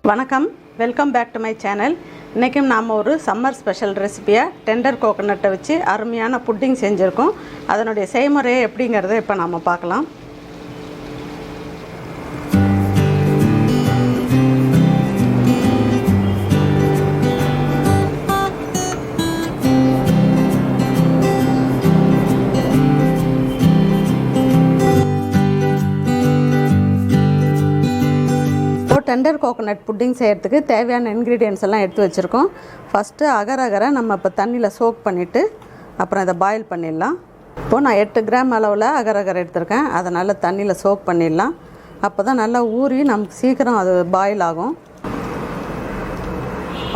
வணக்கம், welcome back to my channel. இன்றைக்கும் நாம் ஒரு சம்மர் ஸ்பெஷல் ரெசிபியாக டெண்டர் கோகோனட்டை வச்சு அருமையான புட்டிங் செஞ்சுருக்கோம். அதனுடைய செய்முறையை எப்படிங்கிறத இப்போ நாம் பார்க்கலாம். டெண்டர் கோகோனட் புட்டிங் செய்கிறதுக்கு தேவையான இன்க்ரீடியன்ட்ஸ் எல்லாம் எடுத்து வச்சுருக்கோம். ஃபஸ்ட்டு அகரை நம்ம இப்போ தண்ணியில் சோக் பண்ணிவிட்டு அப்புறம் இதை பாயில் பண்ணிடலாம். இப்போது நான் 8 கிராம் அளவில் அகர் எடுத்திருக்கேன். அதை நல்லா தண்ணியில் சோக் பண்ணிடலாம். அப்போ தான் நல்லா ஊறி நமக்கு சீக்கிரம் அது பாயில் ஆகும்.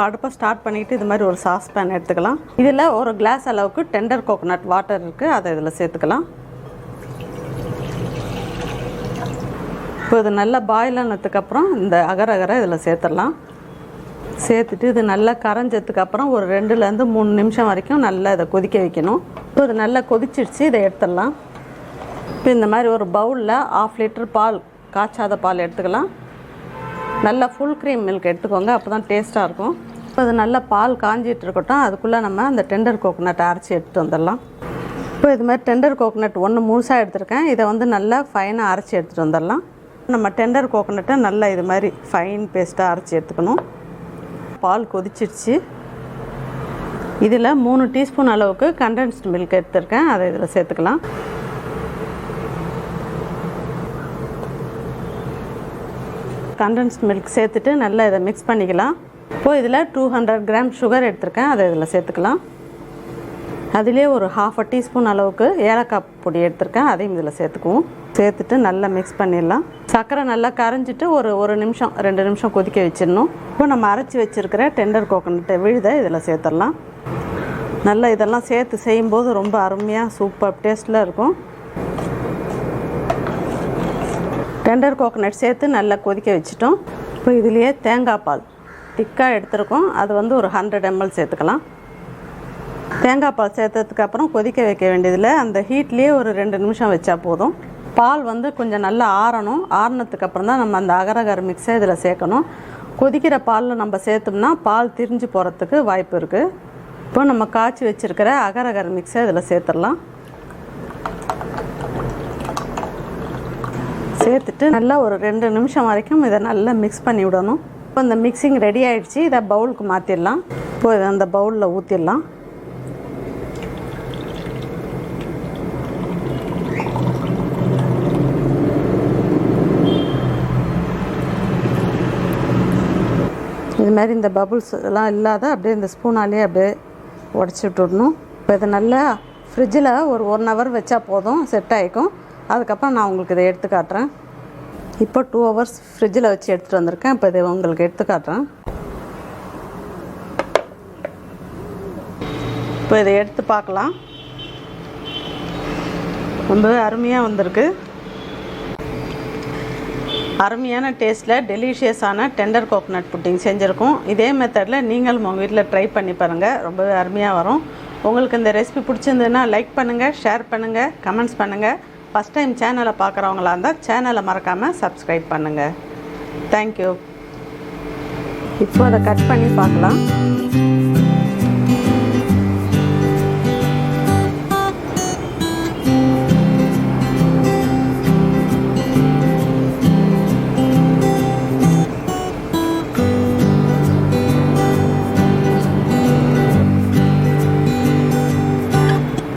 அடுப்பை ஸ்டார்ட் பண்ணிவிட்டு இது மாதிரி ஒரு சாஸ் பேன் எடுத்துக்கலாம். இதில் ஒரு கிளாஸ் அளவுக்கு டெண்டர் கோகோனட் வாட்டர் இருக்குது, அதை இதில் சேர்த்துக்கலாம். இப்போ இது நல்லா பாயில் ஆனதுக்கப்புறம் இந்த அகரை இதில் சேர்த்துடலாம். சேர்த்துட்டு இது நல்லா கரைஞ்சதுக்கப்புறம் ஒரு 2லேருந்து 3 நிமிஷம் வரைக்கும் நல்லா இதை கொதிக்க வைக்கணும். இப்போ இது நல்லா கொதிச்சிடுச்சு, இதை எடுத்துடலாம். இப்போ இந்த மாதிரி ஒரு பவுலில் 1/2 லிட்டர் பால், காய்ச்சாத பால் எடுத்துக்கலாம். நல்லா ஃபுல் க்ரீம் மில்க் எடுத்துக்கோங்க, அப்போ தான் டேஸ்ட்டாக இருக்கும். இப்போ இது நல்லா பால் காஞ்சிட்டு இருக்கட்டும். அதுக்குள்ளே நம்ம அந்த டெண்டர் கோகோனட்டை அரைச்சி எடுத்துகிட்டு வந்துடலாம். இப்போ இது மாதிரி டெண்டர் கோகோனட் 1 முழுசாக எடுத்துருக்கேன். இதை வந்து நல்லா ஃபைனாக அரைச்சி எடுத்துகிட்டு வந்துடலாம். நம்ம டெண்டர் கோகோனட்டை நல்லா இது மாதிரி ஃபைன் பேஸ்ட்டாக அரைச்சி எடுத்துக்கணும். பால் கொதிச்சிடுச்சு. இதில் 3 டீஸ்பூன் அளவுக்கு கண்டென்ஸ்டு மில்க் எடுத்துருக்கேன், அதை இதில் சேர்த்துக்கலாம். கண்டென்ஸ்டு மில்க் சேர்த்துட்டு நல்லா இதை மிக்ஸ் பண்ணிக்கலாம். இப்போது இதில் 200 கிராம் சுகர் எடுத்துருக்கேன், அதை இதில் சேர்த்துக்கலாம். அதிலே ஒரு 1/2 டீஸ்பூன் அளவுக்கு ஏலக்காய் பொடி எடுத்துருக்கேன், அதையும் இதில் சேர்த்துக்குவோம். சேர்த்துட்டு நல்லா மிக்ஸ் பண்ணிடலாம். சர்க்கரை நல்லா கரைஞ்சிட்டு ஒரு நிமிஷம் 2 நிமிஷம் கொதிக்க வச்சிடணும். இப்போ நம்ம அரைச்சி வச்சுருக்கிற டெண்டர் கோகோனட்டை விழுதை இதில் சேர்த்துடலாம். நல்லா இதெல்லாம் சேர்த்து செய்யும்போது ரொம்ப அருமையாக சூப்பர் டேஸ்ட்டில் இருக்கும். டெண்டர் கோகோனட் சேர்த்து நல்லா கொதிக்க வச்சிட்டோம். இப்போ இதுலேயே தேங்காய் பால் திக்காக எடுத்துருக்கோம், அது வந்து ஒரு 100 ml சேர்த்துக்கலாம். தேங்காய் பால் சேர்த்ததுக்கப்புறம் கொதிக்க வைக்க வேண்டியதில் அந்த ஹீட்லேயே ஒரு 2 நிமிஷம் வச்சா போதும். பால் வந்து கொஞ்சம் நல்லா ஆறணும். ஆறினதுக்கப்புறம் தான் நம்ம அந்த அகர் மிக்ஸை இதில் சேர்க்கணும். கொதிக்கிற பாலில் நம்ம சேர்த்தோம்னா பால் திரிஞ்சு போகிறதுக்கு வாய்ப்பு இருக்குது. இப்போ நம்ம காய்ச்சி வச்சுருக்கிற அகர் மிக்ஸை இதில் சேர்த்துடலாம். சேர்த்துட்டு நல்லா ஒரு 2 நிமிஷம் வரைக்கும் இதை நல்லா மிக்ஸ் பண்ணி விடணும். இப்போ இந்த மிக்சிங் ரெடி ஆகிடுச்சு. இதை பவுலுக்கு மாற்றிடலாம். இப்போ இதை அந்த பவுலில் ஊற்றிடலாம். இது மாதிரி இந்த பபுள்ஸ் எல்லாம் இல்லாத அப்படியே இந்த ஸ்பூனாலேயே அப்படியே உடச்சி விட்டுடணும். இப்போ இதை நல்லா ஃப்ரிட்ஜில் ஒரு 1 ஹவர் வச்சா போதும், செட் ஆகிக்கும். அதுக்கப்புறம் நான் உங்களுக்கு இதை எடுத்து காட்டுறேன். இப்போ 2 ஹவர்ஸ் ஃப்ரிட்ஜில் வச்சு எடுத்துகிட்டு வந்திருக்கேன். இப்போ இதை உங்களுக்கு எடுத்து காட்டுறேன். இப்போ இதை எடுத்து பார்க்கலாம். ரொம்பவே அருமையாக வந்திருக்கு. அருமையான டேஸ்ட்டில் டெலிஷியஸான டெண்டர் கோகோனட் புட்டிங் செஞ்சுருக்கோம். இதே மெத்தடில் நீங்களும் உங்கள் வீட்டில் ட்ரை பண்ணி பாருங்கள், ரொம்பவே அருமையாக வரும். உங்களுக்கு இந்த ரெசிபி பிடிச்சிருந்ததுன்னா லைக் பண்ணுங்கள், ஷேர் பண்ணுங்கள், கமெண்ட்ஸ் பண்ணுங்கள். ஃபஸ்ட் டைம் சேனலை பார்க்குறவங்களா இருந்தால் சேனலை மறக்காமல் சப்ஸ்கிரைப் பண்ணுங்கள். தேங்க்யூ. இப்போ அதை கட் பண்ணி பார்க்கலாம்.